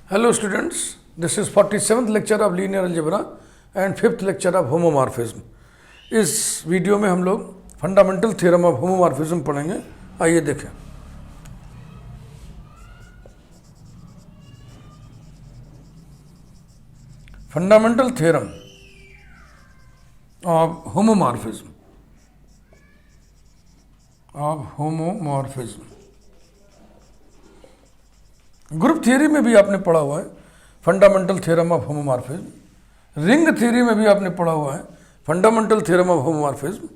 Hello students, this is 47th lecture of linear algebra and 5th lecture of homomorphism. इस video में हम लोग fundamental theorem of homomorphism पढ़ेंगे। आइए देखें। Fundamental theorem of homomorphism group theory में भी आपने पढ़ा हुआ है fundamental theorem of homomorphism. Ring theory में भी आपने पढ़ा हुआ है फंडामेंटल थ्योरम ऑफ होमोमॉर्फिज्म।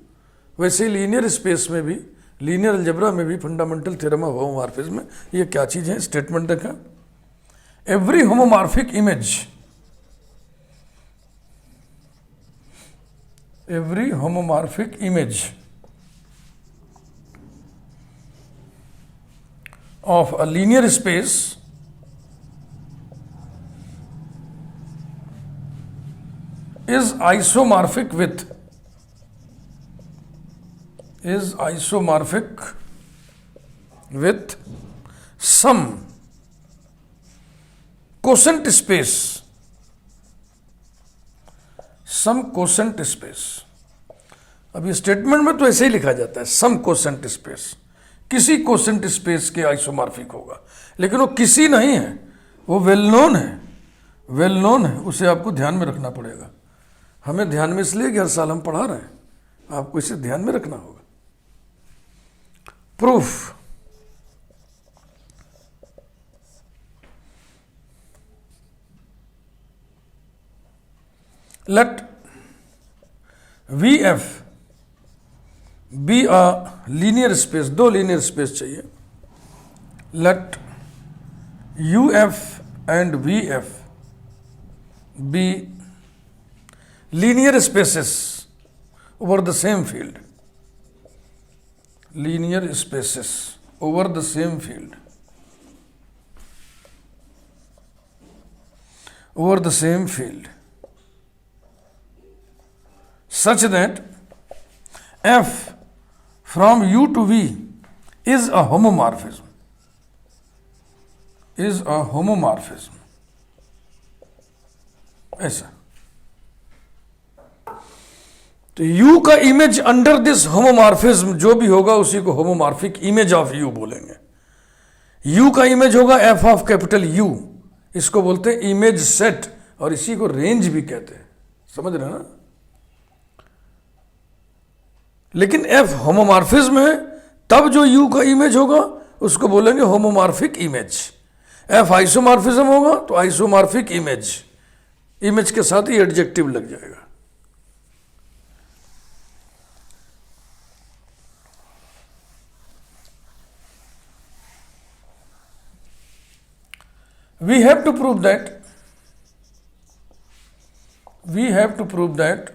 वैसे ही लीनियर स्पेस में भी, लीनियर अलजेब्रा में भी फंडामेंटल थ्योरम ऑफ होमोमॉर्फिज्म है। ये क्या चीज है? स्टेटमेंट देखा, every homomorphic image of a linear space is isomorphic with some quotient space, अब ये स्टेटमेंट में तो ऐसे ही लिखा जाता है, सम क्वोशेंट स्पेस, किसी क्वोशेंट स्पेस के आइसोमॉर्फिक होगा, लेकिन वो किसी नहीं है, वो वेल नोन है, उसे आपको ध्यान में रखना पड़ेगा। हमें ध्यान में इसलिए कि हर साल हम पढ़ा रहे हैं, आपको इसे ध्यान में रखना होगा। Proof, let VF be a linear space, दो लीनियर स्पेस चाहिए। Let UF and VF be linear spaces over the same field, linear spaces over the same field, such that F from U to V is a homomorphism, ऐसा। तो U का image under this homomorphism जो भी होगा उसी को homomorphic image of U बोलेंगे। U का इमेज होगा F ऑफ कैपिटल U, इसको बोलते हैं इमेज सेट, और इसी को रेंज भी कहते हैं, समझ रहे हैं ना। लेकिन F होमोमॉर्फिज्म है, तब जो U का इमेज होगा उसको बोलेंगे होमोमॉर्फिक इमेज। F आइसोमॉर्फिज्म होगा तो आइसोमॉर्फिक इमेज के साथ ही एडजेक्टिव लग जाएगा। We have to prove that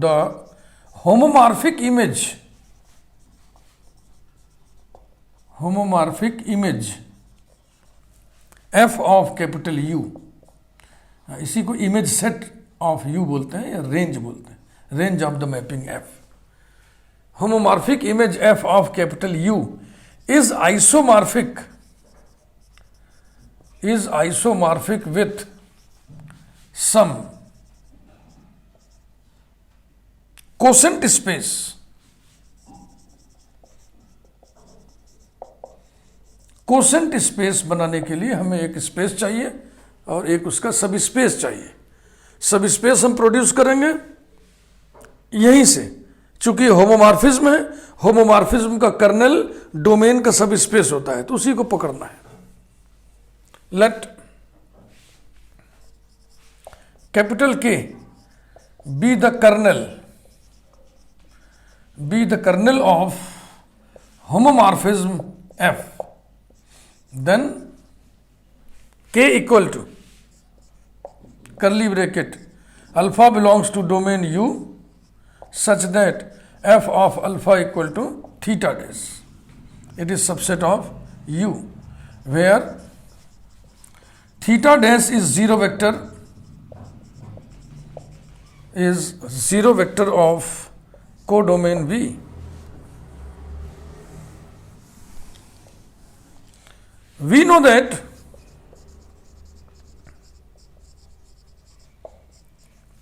the homomorphic image F of capital U, इसी को इमेज सेट ऑफ U बोलते हैं या रेंज बोलते हैं, range of the mapping F। Homomorphic image F of capital U is isomorphic with some quotient space, quotient space बनाने के लिए हमें एक स्पेस चाहिए और एक उसका सब स्पेस चाहिए। सब स्पेस हम प्रोड्यूस करेंगे यहीं से, चूंकि होमोमॉर्फिज्म है, होमोमॉर्फिज्म का कर्नेल डोमेन का सब स्पेस होता है, तो उसी को पकड़ना है। Late capital K be the kernel of homomorphism F, then K equal to curly bracket alpha belongs to domain U such that F of alpha equal to theta dash. It is subset of U where theta dash is zero vector of codomain V. We know that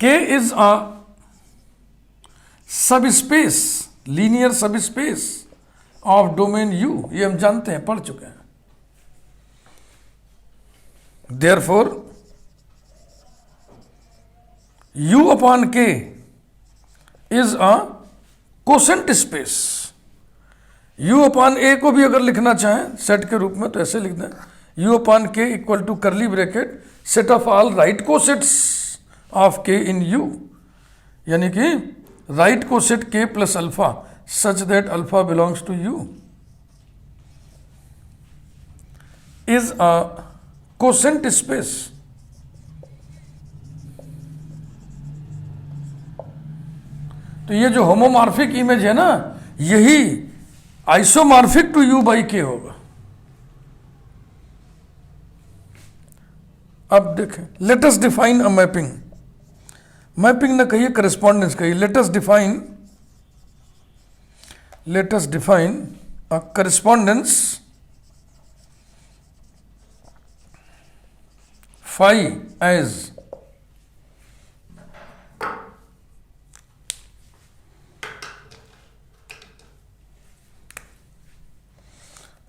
K is a sub space, linear sub space of domain U, ये हम जानते हैं, पढ़ चुके हैं। Therefore U upon K is a quotient space. U upon A को भी अगर लिखना चाहें सेट के रूप में तो ऐसे लिख दें, U upon K equal to curly bracket set of all right cosets of K in U, यानी कि राइट कोसेट के plus alpha such that alpha belongs to U is a quotient space. तो ये जो होमोमॉर्फिक इमेज है ना, यही isomorphic to U by के होगा। अब देखें, let us define a mapping. Mapping ना कहिए, करस्पॉन्डेंस कहिए। Let us define a correspondence phi as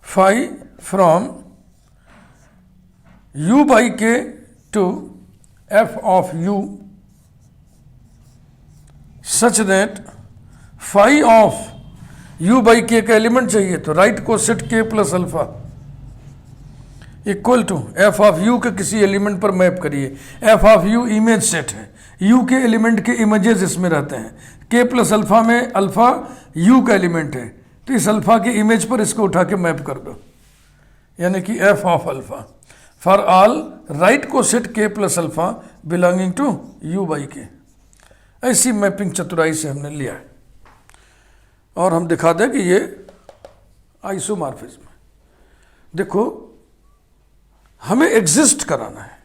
phi from u by k to f of u such that phi of u by k का element चाहिए तो right coset k plus alpha equal to F of U के किसी element पर map करिए। F of U image set है, U के element के इमेजेस इसमें रहते हैं। k प्लस अल्फा में अल्फा यू का एलिमेंट है, तो इस अल्फा की इमेज पर इसको उठा के मैप कर दो, यानी कि F of alpha for all right coset के plus alpha belonging to U by K. ऐसी मैपिंग चतुराई से हमने लिया है और हम दिखा दें कि ये आइसोमॉर्फिज्म है। देखो, हमें एग्जिस्ट कराना है,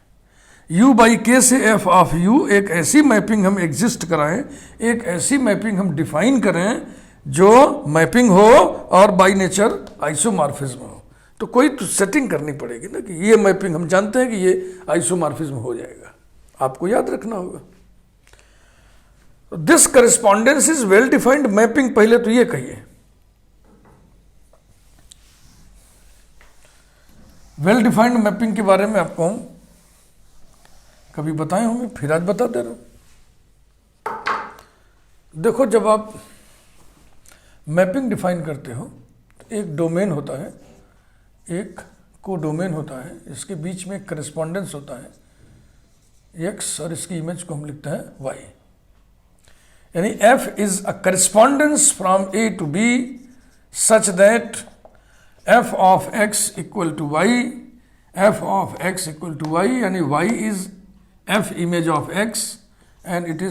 u बाई के से एफ ऑफ यू, एक ऐसी मैपिंग हम एग्जिस्ट कराएं, एक ऐसी मैपिंग हम डिफाइन करें जो मैपिंग हो और बाई नेचर आइसोमॉर्फिज्म हो। तो कोई तो सेटिंग करनी पड़ेगी ना कि ये मैपिंग, हम जानते हैं कि ये आइसोमॉर्फिज्म हो जाएगा, आपको याद रखना होगा। This correspondence is well defined mapping, पहले तो ये कहिए। वेल डिफाइंड मैपिंग के बारे में आपको कभी बताए होंगे, फिर आज बता दे रहा हूं। देखो, जब आप मैपिंग डिफाइन करते हो तो एक डोमेन होता है, एक को डोमेन होता है, इसके बीच में एक करस्पॉन्डेंस होता है x और इसकी इमेज को हम लिखते हैं y, यानी f is a correspondence from a to b such that f of x equal to y, f of x equal to y, यानी y is f image of x and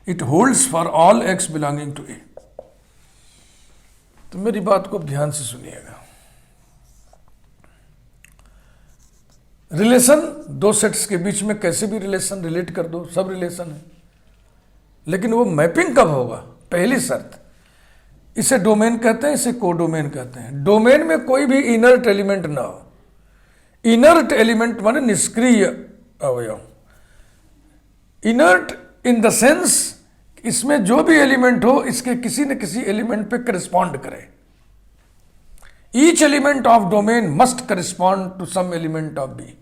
it holds for all x belonging to a। तो मेरी बात को ध्यान से सुनिएगा। Relation दो sets के बीच में कैसे भी रिलेशन रिलेट कर दो, सब रिलेशन है, लेकिन वो मैपिंग कब होगा? पहली शर्त, इसे डोमेन कहते हैं, इसे कोडोमेन कहते हैं। डोमेन में कोई भी इनर्ट एलिमेंट ना हो। इनर्ट एलिमेंट माने निष्क्रिय अवयव। इनर्ट इन द सेंस इसमें जो भी एलिमेंट हो इसके किसी न किसी एलिमेंट पे करस्पॉन्ड करे। Each element of domain must correspond to some element of B.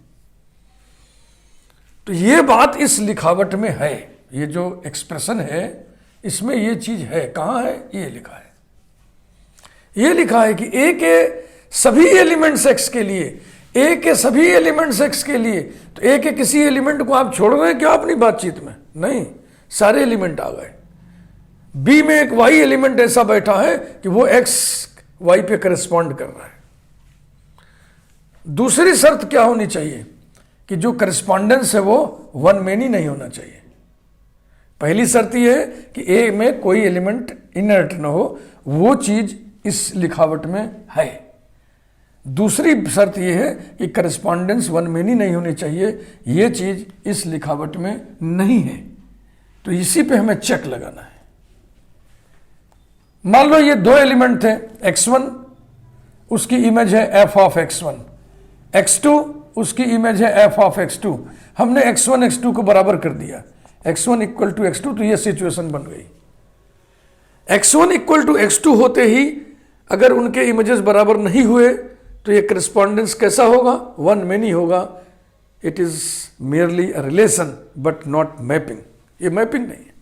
तो ये बात इस लिखावट में है, ये जो एक्सप्रेशन है इसमें ये चीज है। कहां है? ये लिखा है, ये लिखा है कि ए के सभी एलिमेंट्स एक्स के लिए, ए के सभी एलिमेंट्स एक्स के लिए, तो ए के किसी एलिमेंट को आप छोड़ रहे हैं क्या अपनी बातचीत में? नहीं, सारे एलिमेंट आ गए। बी में एक वाई एलिमेंट ऐसा बैठा है कि वो एक्स वाई पे करस्पॉन्ड कर रहा है। दूसरी शर्त क्या होनी चाहिए कि जो करस्पॉन्डेंस है वो वन मेनी नहीं होना चाहिए। पहली शर्त यह है कि ए में कोई एलिमेंट इनर्ट ना हो, वो चीज इस लिखावट में है। दूसरी शर्त यह है कि करस्पॉन्डेंस वन मेनी नहीं होनी चाहिए, ये चीज इस लिखावट में नहीं है। तो इसी पे हमें चेक लगाना है। मान लो ये दो एलिमेंट थे, x1 उसकी इमेज है f ऑफ x1, x2 उसकी इमेज है f ऑफ x2। हमने x1 x2 को बराबर कर दिया, x1 इक्वल टू x2, तो ये सिचुएशन बन गई। x1 इक्वल टू x2 होते ही अगर उनके इमेजेस बराबर नहीं हुए तो ये करस्पॉन्डेंस कैसा होगा? वन मेनी होगा। It is merely a relation but not mapping. ये मैपिंग नहीं है।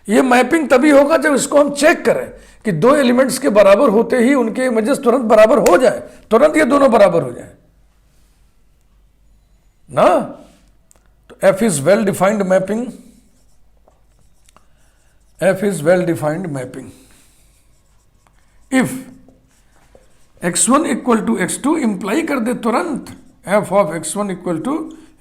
ये मैपिंग तभी होगा जब इसको हम चेक करें कि दो एलिमेंट्स के बराबर होते ही उनके इमेजेस तुरंत बराबर हो जाए, तुरंत ये दोनों बराबर हो जाए ना। तो f is well defined mapping, f is well defined mapping if x1 equal to x2 imply कर दे तुरंत f of x1 equal to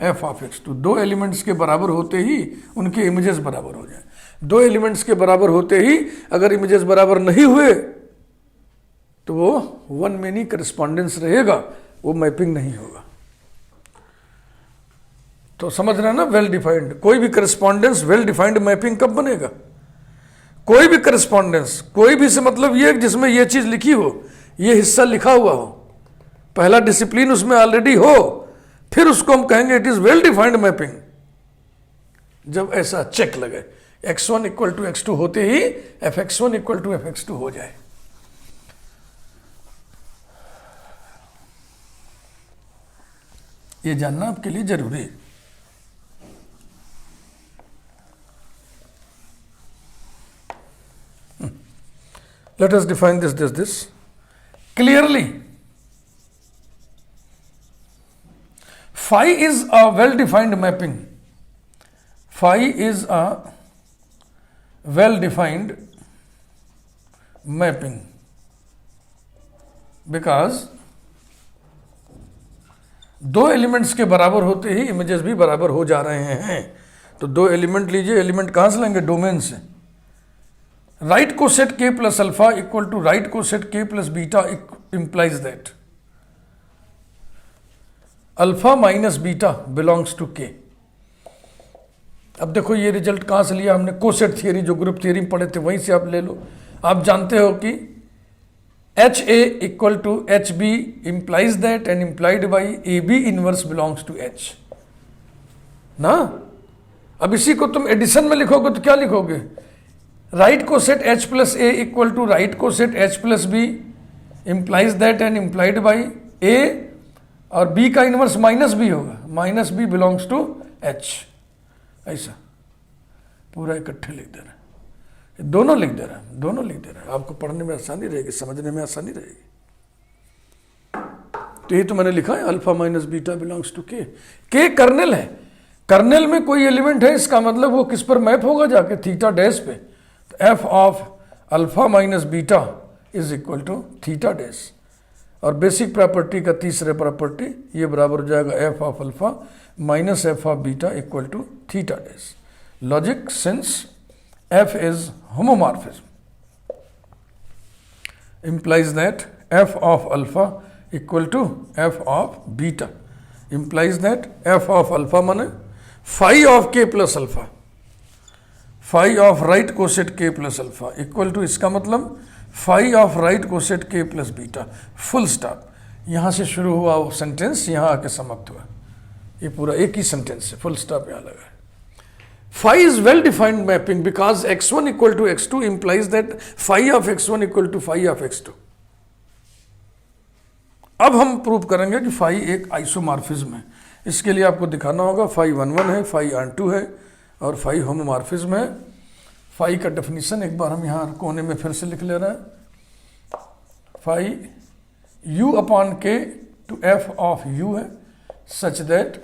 f of x2। दो एलिमेंट्स के बराबर होते ही उनके इमेजेस बराबर हो जाए। दो एलिमेंट्स के बराबर होते ही अगर इमेजेस बराबर नहीं हुए तो वो वन मेनी करस्पॉन्डेंस रहेगा, वो मैपिंग नहीं होगा। तो समझ रहे हैं ना, वेल डिफाइंड। कोई भी करस्पॉन्डेंस वेल डिफाइंड मैपिंग कब बनेगा? कोई भी करस्पॉन्डेंस, कोई भी से मतलब ये जिसमें ये चीज लिखी हो, ये हिस्सा लिखा हुआ हो, पहला डिसिप्लिन उसमें ऑलरेडी हो, फिर उसको हम कहेंगे it is well defined mapping. जब ऐसा चेक लगे x1 इक्वल टू x2 होते ही fx1 इक्वल टू fx2 हो जाए। ये जानना आपके लिए जरूरी है। Let us define this. Clearly, phi is a well-defined mapping. Phi is a well-defined mapping because दो एलिमेंट्स के बराबर होते ही इमेजेस भी बराबर हो जा रहे हैं। तो दो एलिमेंट लीजिए, एलिमेंट कहां से लेंगे? डोमेन से। Right coset k plus alpha equal to right coset k plus beta implies that alpha minus beta belongs to k। अब देखो ये रिजल्ट कहां से लिया हमने? कोसेट थियरी, जो ग्रुप थियरी में पढ़े थे वहीं से आप ले लो। आप जानते हो कि H A equal to H B implies that and implied by A B inverse belongs to H ना। अब इसी को तुम एडिशन में लिखोगे तो क्या लिखोगे? Right coset H plus A equal to right coset H plus B implies that and implied by A, और बी का इनवर्स माइनस बी होगा, minus B belongs to H. ऐसा पूरा इकट्ठे लिख दे रहे हैं, दोनों लिख दे रहे हैं, दोनों लिख दे रहे हैं। आपको पढ़ने में आसानी रहेगी, समझने में आसानी रहेगी। तो ये तो मैंने लिखा है alpha minus beta belongs to K. K kernel है, कर्नेल में कोई एलिमेंट है, इसका मतलब वो किस पर मैप होगा? जाके थीटा डैश पे। तो F of alpha minus beta is equal to theta dash. और बेसिक प्रॉपर्टी का तीसरे प्रॉपर्टी, ये बराबर हो जाएगा F of alpha minus F of beta equal to theta dash. Logic, since F is homomorphism implies that f of alpha equal to f of beta implies that f of alpha माने phi of k plus alpha, phi of right coset k plus alpha equal to, इसका मतलब phi of right coset k plus beta, full stop. यहाँ से शुरू हुआ वो sentence यहाँ आके समाप्त हुआ। ये पूरा एक ही सेंटेंस है, फुल स्टॉप यहाँ लगा है। Phi is well defined mapping because x1 equal to x2 implies that phi of x1 equal to phi of x2। अब हम प्रूव करेंगे कि phi एक आइसोमॉर्फिज्म है। इसके लिए आपको दिखाना होगा phi 1 है, phi 2 है और phi होमोमॉर्फिज्म है। phi का डेफिनेशन एक बार हम यहाँ कोने में फिर से लिख ले रहे हैं। phi u upon k to f of u है, such that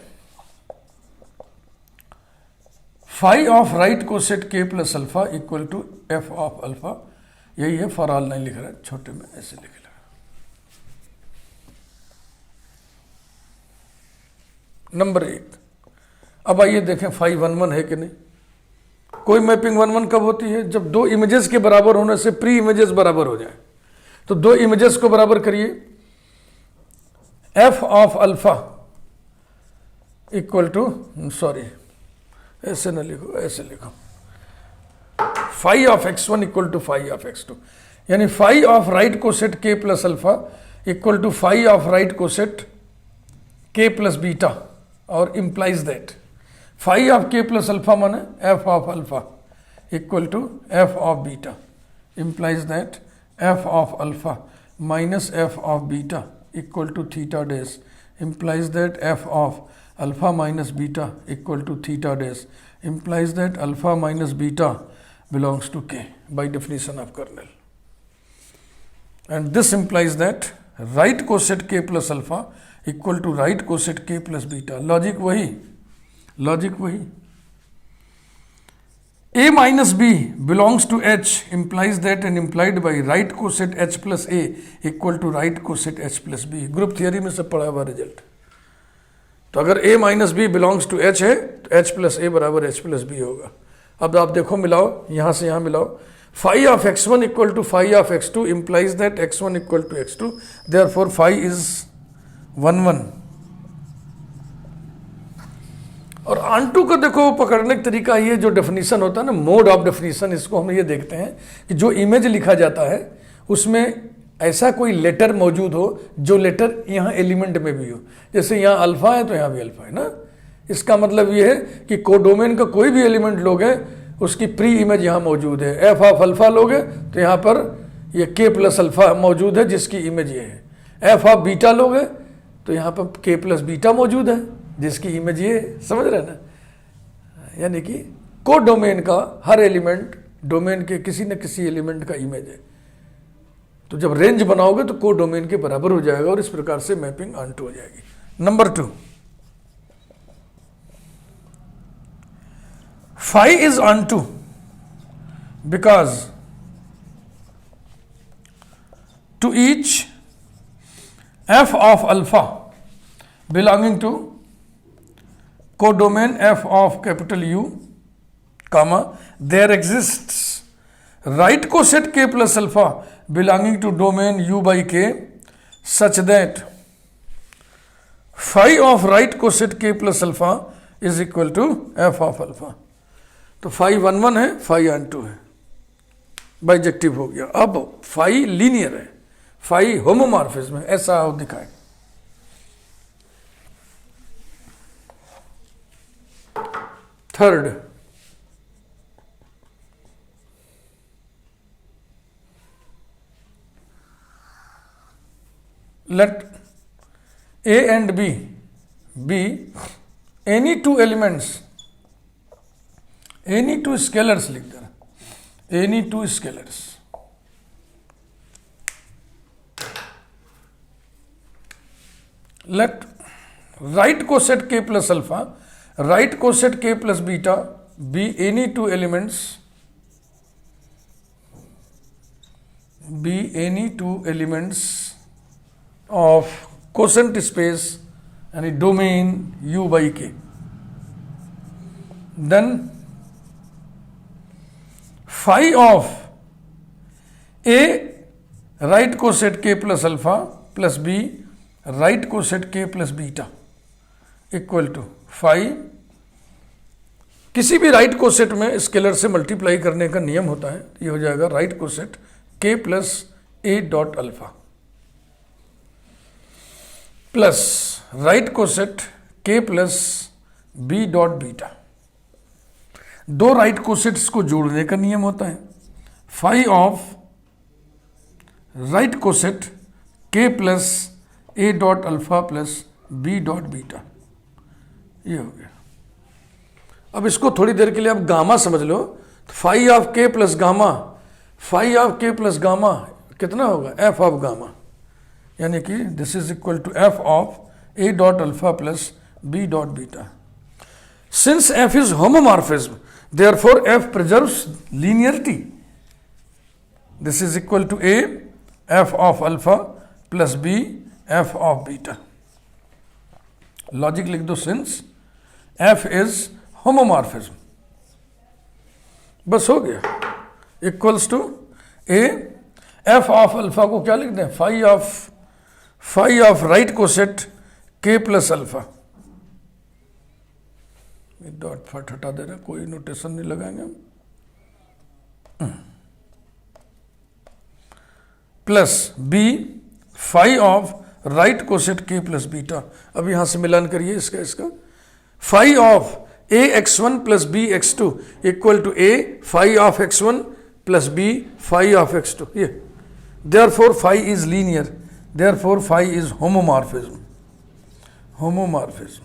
phi of right coset k plus alpha equal to F of alpha. यही है, फॉर ऑल नहीं लिख रहा है, छोटे में ऐसे लिख रहा है। नंबर 1, अब आइए देखें फाई 1 है कि नहीं। कोई मैपिंग 1 कब होती है? जब दो इमेजेस के बराबर होने से प्री इमेजेस बराबर हो जाए। तो दो इमेजेस को बराबर करिए, F of alpha equal to, sorry ऐसे न लिखो, ऐसे लिखो, phi of x1 equal to phi of x2, यानी phi of right coset k plus alpha equal to phi of right coset k plus beta, और implies that phi of k plus alpha माने f of alpha equal to F of beta, implies that f of alpha minus f of beta equal to theta dash, implies that f of alpha minus beta equal to theta dash, implies that alpha minus beta belongs to k by definition of kernel. And this implies that right coset k plus alpha equal to right coset k plus beta. Logic वही. A minus B belongs to H implies that and implied by right coset H plus A equal to right coset H plus B. Group theory में सब पढ़ा हुआ result. तो अगर A minus B belongs to H है तो H plus A बराबर H plus B होगा. अब आप देखो मिलाओ, यहां से यहां मिलाओ. Phi of x1 equal to phi of x2 implies that x1 equal to x2, therefore phi is 1 1. और ऑन2 को देखो पकड़ने का तरीका ये जो डेफिनेशन होता है ना, मोड ऑफ डेफिनेशन, इसको हम ये देखते हैं कि जो इमेज लिखा जाता है उसमें ऐसा कोई लेटर मौजूद हो जो लेटर यहाँ एलिमेंट में भी हो. जैसे यहाँ अल्फा है तो यहाँ भी अल्फा है ना. इसका मतलब ये है कि कोडोमेन का कोई भी एलिमेंट लोगे उसकी प्री इमेज यहाँ मौजूद है. एफ ऑफ अल्फा लोगे तो यहाँ पर ये के प्लस अल्फा मौजूद है जिसकी इमेज ये है. एफ ऑफ बीटा लोगे तो यहाँ पर के प्लस बीटा मौजूद है जिसकी इमेज ये, समझ रहे ना. यानी कि को डोमेन का हर एलिमेंट डोमेन के किसी न किसी एलिमेंट का इमेज है. तो जब रेंज बनाओगे तो को डोमेन के बराबर हो जाएगा और इस प्रकार से मैपिंग ऑन2 हो जाएगी. Number 2, phi is onto because to each F of alpha belonging to codomain f of capital U, comma, there exists right coset k plus alpha belonging to domain U by k such that phi of right coset k plus alpha is equal to f of alpha. तो phi 1 1 है, phi ऑन2 है, bijective हो गया. अब phi linear है, phi homomorphism है, ऐसा दिखाए. Third, let A and B be any two elements, any two scalars लिख देना, any two scalars. Let right coset k plus alpha, right coset k plus beta be any two elements, of quotient space and domain U by k. Then phi of A right coset k plus alpha plus B right coset k plus beta equal to phi, किसी भी right coset में scalar से multiply करने का नियम होता है. ये हो जाएगा राइट कोसेट के plus A dot alpha plus right coset के प्लस बी डॉट बीटा. दो राइट कोसेट्स को जोड़ने का नियम होता है. फाई ऑफ राइट कोसेट के plus A dot alpha plus B dot beta, ये हो गया. अब इसको थोड़ी देर के लिए आप गामा समझ लो. तो phi of k plus gamma, phi of k plus gamma कितना होगा, एफ ऑफ गामा. यानी कि this is equal to F of A dot alpha plus B dot beta. Since F is homomorphism therefore f preserves linearity. This is equal to A f of alpha plus B f of beta. Logic लिख दो, since F is homomorphism, बस हो गया. Equals to A f of alpha को क्या लिख दें, phi of right coset के प्लस अल्फा. डॉट फट हटा दे रहा, कोई नोटेशन नहीं लगाएंगे हम. Plus B phi of right coset के प्लस बीटा. अब यहां से मिलान करिए इसका. फाई ऑफ ax1 plus bx2 equal to a phi of x1 plus b phi of x2. ये therefore phi is linear, therefore phi is homomorphism. Homomorphism,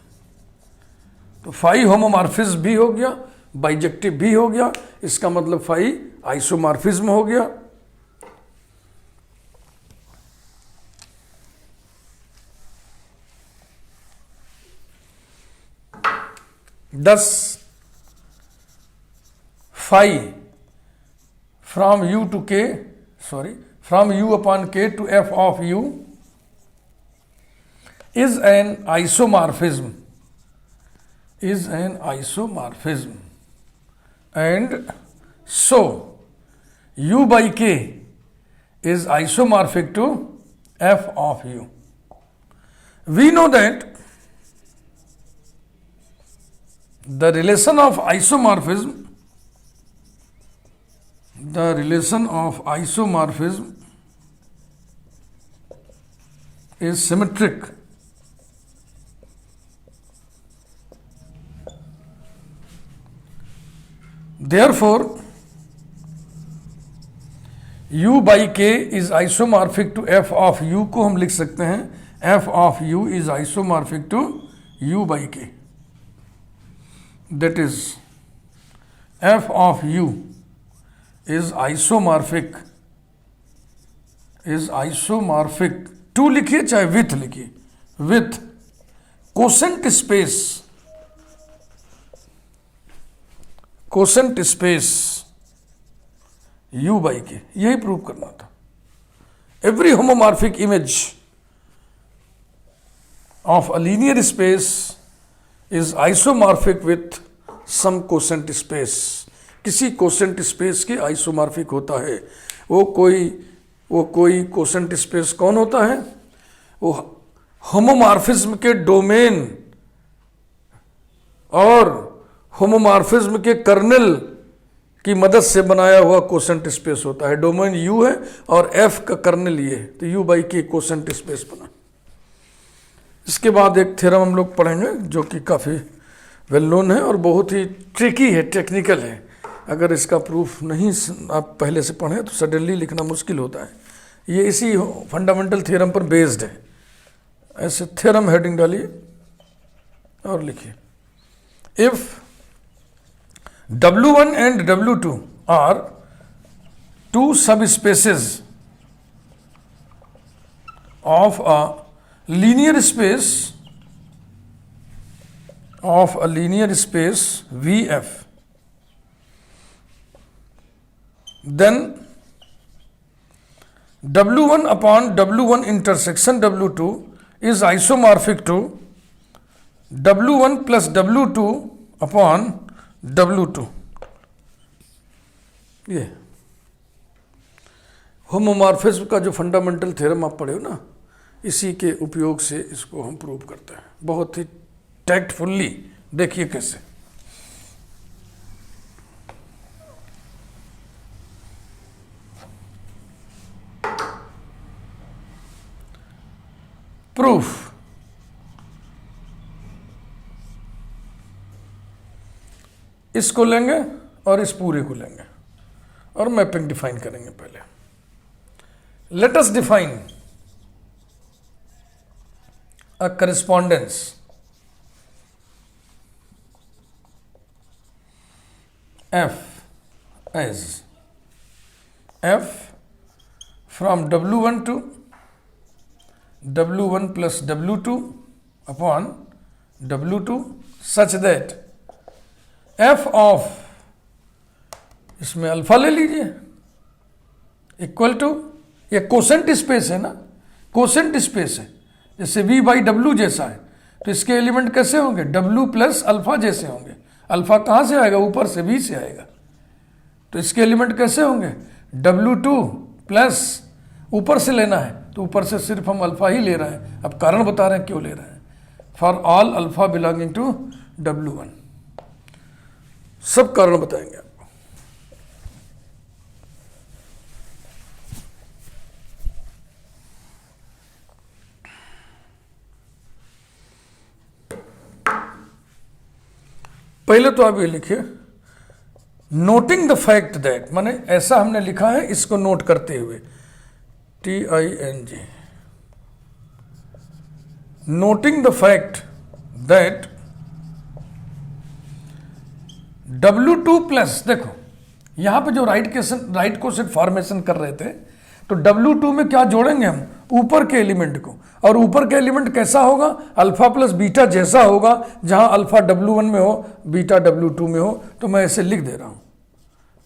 तो फाई होमोमॉर्फिज्म भी हो गया, बाइजेक्टिव भी हो गया, इसका मतलब फाई आइसोमॉर्फिज्म हो गया. Thus phi from u to k, from u upon k to f of u is an isomorphism, and so u by k is isomorphic to f of u. We know that the relation of isomorphism is symmetric. Therefore, u by k is isomorphic to f of u को हम लिख सकते हैं f of u is isomorphic to u by k. That is, f of u is isomorphic to लिखिए चाहे with लिखिए, with quotient space u by k. यही prove करना था. Every homomorphic image of a linear space is isomorphic with some quotient space. किसी quotient space के isomorphic होता है. वो कोई quotient space कौन होता है? वो homomorphism के डोमेन और होमोमॉर्फिज्म के कर्नल की मदद से बनाया हुआ कोसेंट स्पेस होता है. डोमेन u है और f का कर्नल ये है, तो u बाई के कोसेंट स्पेस बना. इसके बाद एक थ्योरम हम लोग पढ़ेंगे जो कि काफ़ी वेल नोन है और बहुत ही ट्रिकी है, टेक्निकल है. अगर इसका प्रूफ नहीं आप पहले से पढ़ें तो सडनली लिखना मुश्किल होता है. ये इसी फंडामेंटल थ्योरम पर बेस्ड है. ऐसे थ्योरम हेडिंग डालिए और लिखिए. If W1 and W2 are two subspaces of a linear space VF, then W1 upon W1 intersection W2 is isomorphic to W1 plus W2 upon W2. ये homomorphism का जो fundamental theorem आप पढ़े हो ना, इसी के उपयोग से इसको हम प्रूव करते हैं. बहुत ही टैक्टफुल्ली देखिए कैसे. प्रूफ. इसको लेंगे और इस पूरे को लेंगे और मैपिंग डिफाइन करेंगे. पहले late us define a correspondence f as f from W1 to W1 plus W2 upon W2 such that f of, इसमें अल्फा ले लीजिए, इक्वल टू, ये कोसेंट स्पेस है ना, कोसेंट स्पेस है, जैसे v बाई डब्ल्यू जैसा है, तो इसके एलिमेंट कैसे होंगे? w प्लस अल्फा जैसे होंगे. अल्फा कहाँ से आएगा? ऊपर से v से आएगा. तो इसके एलिमेंट कैसे होंगे? W2 प्लस, ऊपर से लेना है तो ऊपर से सिर्फ हम अल्फा ही ले रहे हैं. अब कारण बता रहे हैं क्यों ले रहे हैं. For all alpha belonging to W1, सब कारण बताएंगे आपको. पहले तो आप ये लिखिए, नोटिंग द फैक्ट दैट, माने ऐसा हमने लिखा है, इसको नोट करते हुए, TING, noting the fact that W2 plus, देखो यहां पे जो राइट कोसेट फॉर्मेशन कर रहे थे, तो W2 में क्या जोड़ेंगे हम, ऊपर के एलिमेंट को, और ऊपर के एलिमेंट कैसा होगा, अल्फा प्लस बीटा जैसा होगा, जहां अल्फा W1 में हो, बीटा W2 में हो। तो मैं ऐसे लिख दे रहा हूं,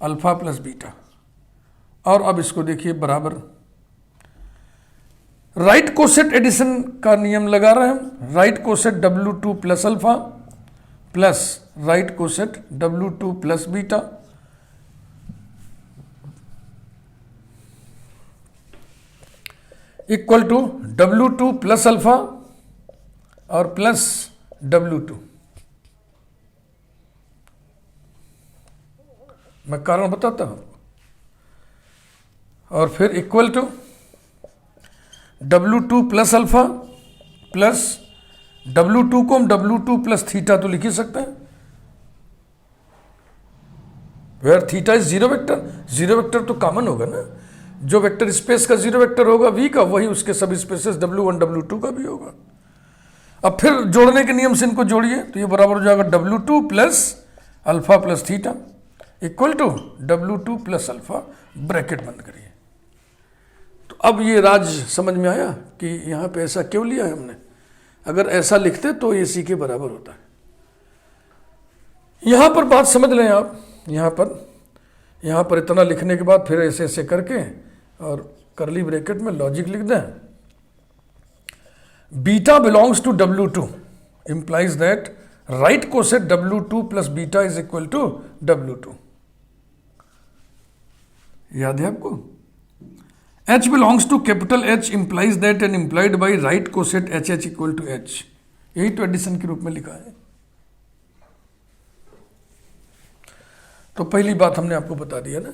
अल्फा प्लस बीटा, और अब इसको देखिए बराबर, राइट कोसेट एडिशन का नियम लगा रहे हैं, right coset W2 plus alpha plus right coset W2 plus beta, equal to W2 plus alpha और प्लस W2। मैं कारण बताता हूं, और फिर equal to W2 plus alpha plus W2 को हम W2 प्लस थीटा तो लिख ही सकते हैं, where theta is zero vector. Zero vector तो कॉमन होगा ना, जो वेक्टर स्पेस का जीरो वेक्टर होगा V का, वही उसके सब स्पेसेस W1 W2 का भी होगा। अब फिर जोड़ने के नियम से इनको जोड़िए, तो ये बराबर हो जाएगा W2 plus alpha plus theta equal to W2 plus alpha, bracket बंद करिए। तो अब ये राज समझ में आया कि यहाँ पे ऐसा क्यों लिया है हमने। अगर ऐसा लिखते तो ये सी के बराबर होता है। यहाँ पर बात समझ लें आप, यहाँ पर इतना लिखने के बाद फिर ऐसे ऐसे करके और करली ब्रैकेट में लॉजिक लिख दें, beta belongs to W2 implies that right coset W2 plus beta is equal to W2। याद है आपको? H belongs to capital H implies that and implied by right coset HH equal to H। यही तो addition के रूप में लिखा है। तो पहली बात हमने आपको बता दिया ना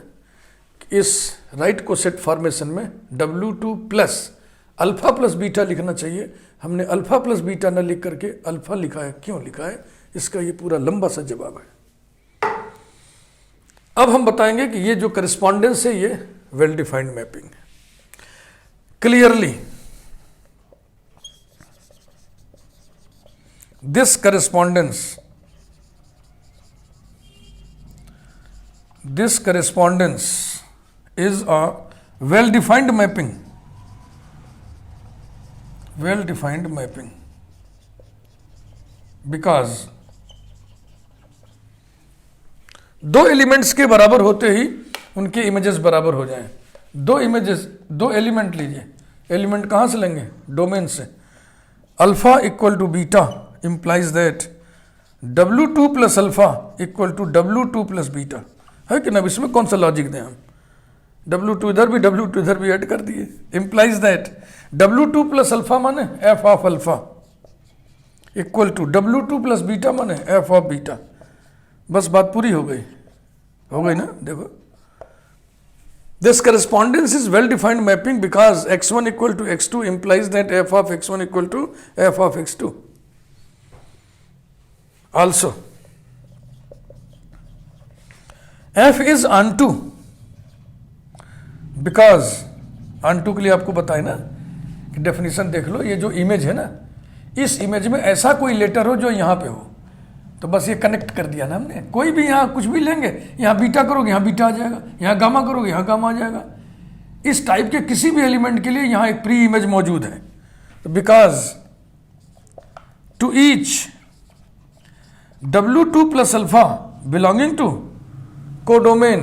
कि इस राइट कोसेट फॉर्मेशन में W2 plus alpha plus beta लिखना चाहिए। हमने अल्फा प्लस बीटा न लिख करके अल्फा लिखा है। क्यों लिखा है, इसका ये पूरा लंबा सा जवाब है। अब हम बताएंगे कि ये जो करस्पॉन्डेंस है ये वेल डिफाइंड मैपिंग है। Clearly this correspondence is a well defined mapping because दो एलिमेंट्स के बराबर होते ही उनके इमेजेस बराबर हो जाएं। दो एलिमेंट लीजिए, एलिमेंट कहां से लेंगे, डोमेन से। Alpha equal to beta implies that W2 plus alpha equal to W2 plus beta है कि ना। इसमें कौन सा लॉजिक दें हम, W2 इधर भी W2 इधर भी ऐड कर दिए। implies that W2 plus alpha माने f of alpha equal to W2 plus beta माने f ऑफ बीटा। बस बात पूरी हो गई ना। देखो, this correspondence is well defined mapping because x1 equal to x2 implies that f of x1 equal to f of x2 also f is onto because onto के लिए आपको बताए ना कि डेफिनेशन देख लो। ये जो इमेज है ना, इस इमेज में ऐसा कोई लेटर हो जो यहां पे हो, तो बस ये कनेक्ट कर दिया ना हमने। कोई भी यहाँ कुछ भी लेंगे, यहाँ बीटा करोगे यहाँ बीटा आ जाएगा, यहाँ गामा करोगे यहाँ गामा आ जाएगा। इस टाइप के किसी भी एलिमेंट के लिए यहाँ एक प्री इमेज मौजूद है। तो because to each W2 plus alpha belonging to codomain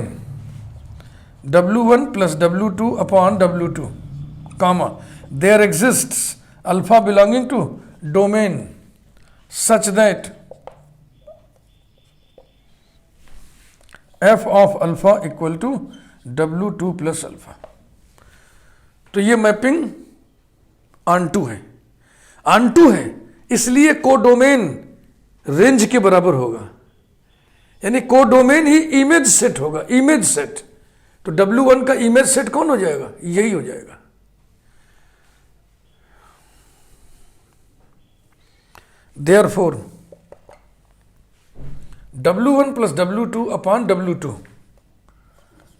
W1 plus W2 upon W2 comma there exists alpha belonging to domain such that f of alpha equal to W2 plus alpha. तो ये mapping onto है इसलिए codomain range के बराबर होगा, यानी codomain ही image set होगा, image set. तो W1 का इमेज सेट कौन हो जाएगा, यही हो जाएगा। W1 plus W2 upon W2,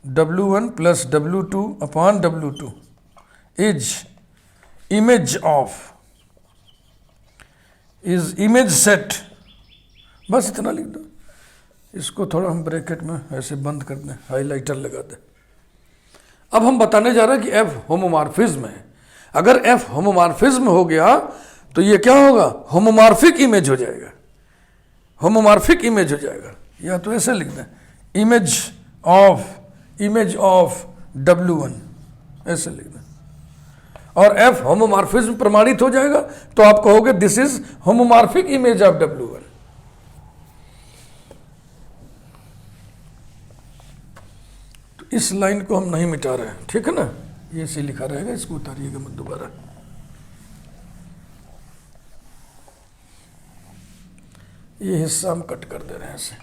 W1 plus W2 upon W2 is image set. बस इतना लिख दो। इसको थोड़ा हम ब्रैकेट में ऐसे बंद कर दें, हाइलाइटर लगा दें। अब हम बताने जा रहे हैं कि F होमोमॉर्फिज्म है। अगर F होमोमॉर्फिज्म हो गया तो ये क्या होगा, होमोमॉर्फिक इमेज हो जाएगा, होमोमॉर्फिक इमेज हो जाएगा। या तो ऐसे लिख दें, इमेज ऑफ W1, ऐसे लिख दें, और F होमोमॉर्फिज्म प्रमाणित हो जाएगा तो आप कहोगे this is homomorphic image of W1। तो इस लाइन को हम नहीं मिटा रहे हैं, ठीक है ना, ये ऐसे लिखा रहेगा, इसको उतारिएगा मत दोबारा। ये हिस्सा हम कट कर दे रहे हैं ऐसे।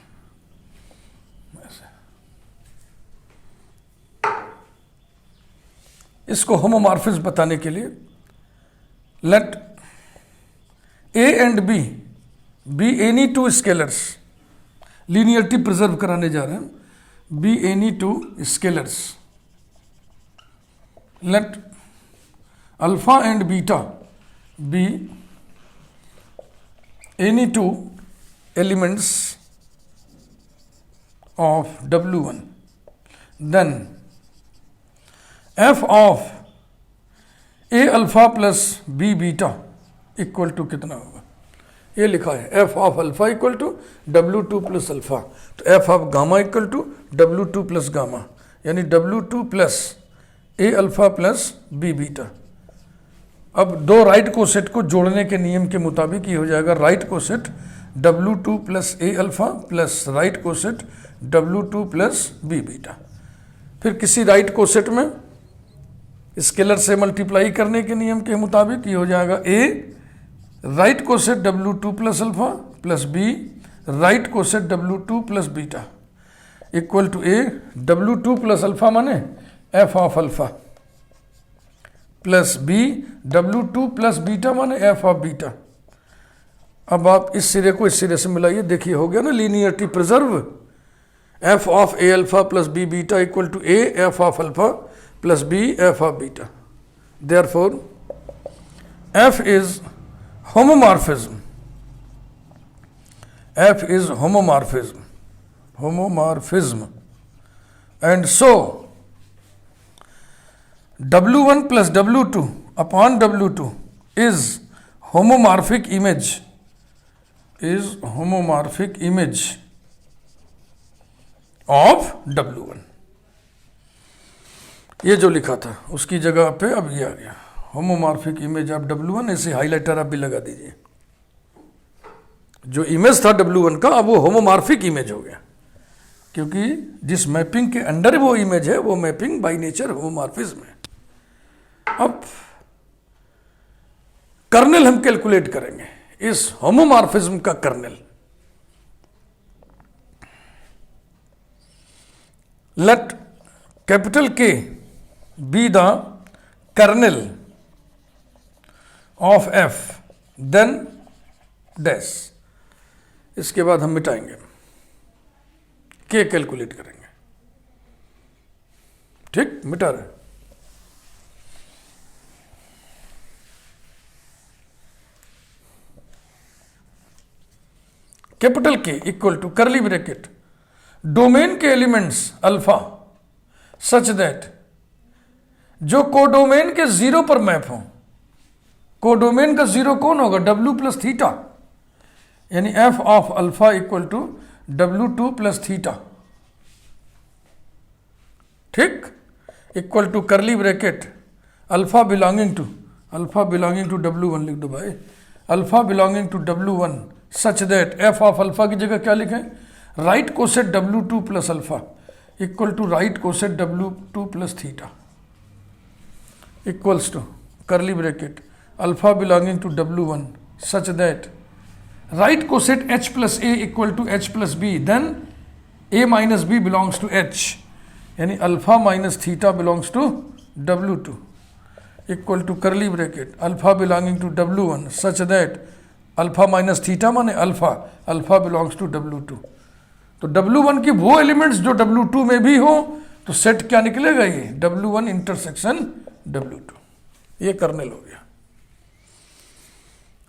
इसको होमोमॉर्फिज्म बताने के लिए let A and B be any two scalars, linearity preserve कराने जा रहे हैं, be any two scalars, let alpha and beta be any two elements of W1, then F of A alpha plus B beta equal to कितना होगा, ये लिखा है F of alpha equal to W2 plus alpha, तो F of gamma equal to W2 plus gamma, यानी W2 plus A alpha plus B beta. अब दो right coset को जोड़ने के नियम के मुताबिक ये हो जाएगा right coset W2 plus A alpha plus right coset W2 plus B beta. फिर किसी राइट कोसेट में स्केलर से मल्टीप्लाई करने के नियम के मुताबिक ये हो जाएगा A right coset W2 plus alpha plus B right coset W2 plus beta equal to A W2 plus alpha माने F of alpha plus B W2 plus beta माने F ऑफ बीटा। अब आप इस सिरे को इस सिरे से मिलाइए, देखिए हो गया ना linearity preserve. F of A alpha plus B beta equal to A F of alpha plus B F of beta. Therefore F is homomorphism, F is homomorphism and so W1 plus W2 upon W2 is homomorphic image of W1। ये जो लिखा था उसकी जगह पे अब ये आ गया होमोमॉर्फिक इमेज ऑफ W1, ऐसे हाइलाइटर आप भी लगा दीजिए। जो इमेज था W1 का अब वो होमोमॉर्फिक इमेज हो गया, क्योंकि जिस मैपिंग के अंडर वो इमेज है वो मैपिंग बाय नेचर होमोमॉर्फिज्म है। अब कर्नेल हम कैलकुलेट करेंगे, इस होमोमॉर्फिज्म का kernel. Let capital K be the kernel of F then dash. इसके बाद हम मिटाएंगे, K कैलकुलेट करेंगे, ठीक, मिटा रहे। Capital K equal to curly bracket domain के एलिमेंट्स अल्फा सच दैट, जो कोडोमेन के जीरो पर मैप हो। कोडोमेन का जीरो कौन होगा, W प्लस थीटा, यानी F of alpha equal to W2 plus theta, ठीक, equal to curly bracket alpha belonging to W1 लिख दो भाई, alpha belonging to W1 such that F of alpha की जगह क्या लिखें, right coset W2 plus alpha equal to right coset W2 plus theta equals to curly bracket alpha belonging to W1 such that right coset H plus A equal to H plus B, then A minus B belongs to H, यानी alpha minus theta belongs to W2 equal to curly bracket alpha belonging to W1 such that alpha minus theta माने alpha belongs to W2 तो W1 की वो elements जो W2 में भी हो, तो सेट क्या निकलेगा, ये W1 इंटरसेक्शन W2, ये कर्नेल हो गया।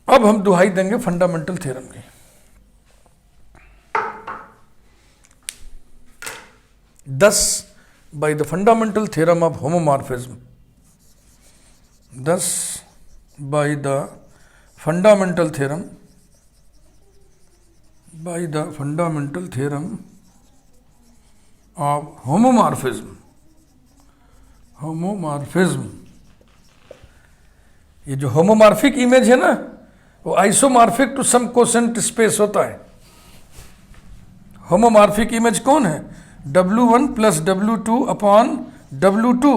अब हम दुहाई देंगे फंडामेंटल थ्योरम की। Thus, by the fundamental theorem of homomorphism, thus by the fundamental theorem of homomorphism, ये जो होमोमॉर्फिक इमेज है ना, वो isomorphic to some quotient space होता है। होमोमॉर्फिक इमेज कौन है, W1 plus W2 upon W2,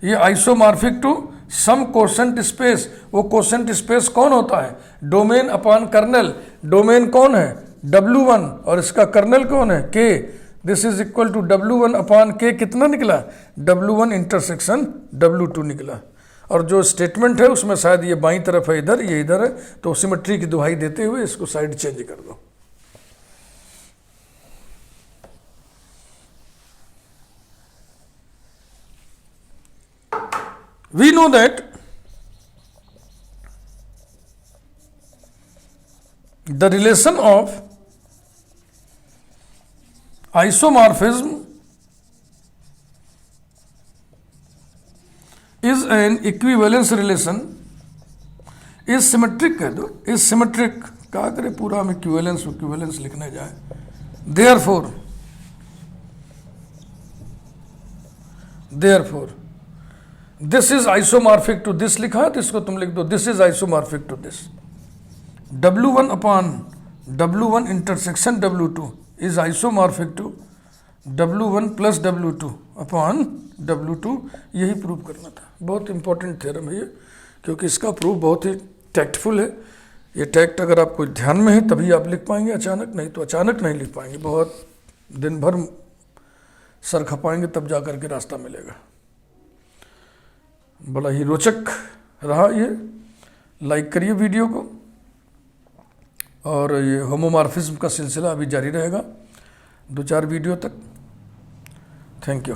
ये isomorphic to some quotient space. वो कोसेंट स्पेस कौन होता है, डोमेन अपॉन कर्नल। डोमेन कौन है, W1, और इसका कर्नल कौन है, K। This is equal to W1 upon K, कितना निकला, W1 इंटरसेक्शन W2 निकला। और जो स्टेटमेंट है उसमें शायद ये बाईं तरफ है, इधर, ये इधर है, तो सिमेट्री की दुहाई देते हुए इसको साइड चेंज कर दो। We know that the relation of isomorphism is an equivalence relation, is symmetric कह दो, is symmetric, क्या करे पूरा हम इक्विवेलेंस लिखने जाए। therefore this is isomorphic to this लिखा है, तो इसको तुम लिख दो, this is isomorphic to this. W1 upon W1 intersection W2 is isomorphic to W1 plus W2 upon W2। यही प्रूव करना था। बहुत इंपॉर्टेंट थ्योरम है ये, क्योंकि इसका प्रूफ बहुत ही टैक्टफुल है। ये टैक्ट अगर आपको ध्यान में है तभी आप लिख पाएंगे, अचानक नहीं तो अचानक नहीं लिख पाएंगे। बहुत दिन भर सर खपाएंगे तब जा करके रास्ता मिलेगा। बड़ा ही रोचक रहा ये। लाइक करिए वीडियो को, और ये होमोमॉर्फिज्म का सिलसिला अभी जारी रहेगा 2-4 वीडियो तक। Thank you.